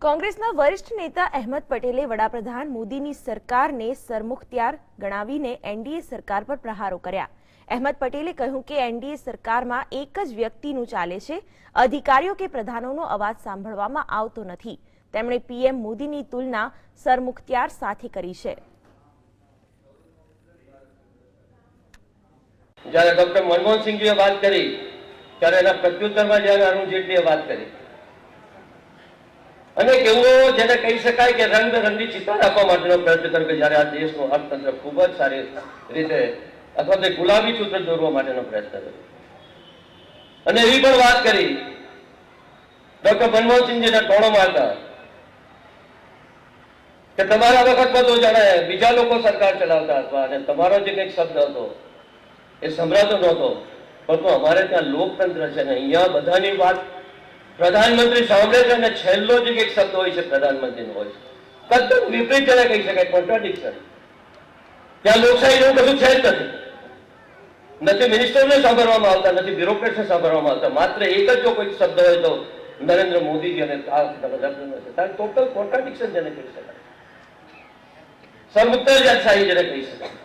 કોંગ્રેસના વરિષ્ઠ નેતા અહેમદ પટેલે વડાપ્રધાન મોદીની સરકારને સરમુખત્યાર ગણાવીને એનડીએ સરકાર પર પ્રહારો કર્યા। અહેમદ પટેલે કહ્યું કે એનડીએ સરકારમાં એક જ વ્યક્તિનું ચાલે છે, અધિકારીઓ કે પ્રધાનોનો અવાજ સાંભળવામાં આવતો નથી। તેમણે પીએમ મોદીની તુલના સરમુખત્યાર સાથે કરી છે। જ્યારે ડોક્ટર મનમોહન સિંહજીએ વાત કરી ત્યારે એના પ્રત્યુત્તરમાં જ્યારે અરુણ જેટલીએ વાત કરી અને કેવું જેને કહી શકાય કે રંગબેરંગી ચિત્ર આપવા માટેનો પ્રયત્ન કર્યો કે જ્યારે આ દેશનું અર્થતંત્ર ખૂબ જ સારી રીતે અથવા તો ગુલાબી સૂત્ર દોરવા માટેનો પ્રયત્ન કર્યો અને એવી પણ વાત કરી ડોક્ટર મનમોહન સિંહજીને ટોણો મારતા કે તમારા વખતમાં તો જાણે બીજા લોકો સરકાર ચલાવતા હતા અને તમારો જે કંઈક શબ્દ હતો એ સંભળાતો નહોતો, પરંતુ અમારે ત્યાં લોકતંત્ર છે ને અહીંયા બધાની વાત પ્રધાનમંત્રી સાંભળે છે અને છેલ્લો જે એક શબ્દ હોય છે પ્રધાનમંત્રીનો હોય છે। તદ્દન વિપરીત જેને કહી શકાય, કોન્ટ્રાડિક્શન। ત્યાં લોકશાહી જેવું કશું છે જ નથી। નથી મિનિસ્ટરને સાંભળવામાં આવતા, નથી બ્યુરોક્રેટ્સને સાંભળવામાં આવતા, માત્ર એક જ જો કોઈ શબ્દ હોય તો નરેન્દ્ર મોદીજી અને ટોટલ કોન્ટ્રાડિક્શન જેને કહી શકાય, સરમુખત્યારશાહી જેને કહી શકાય।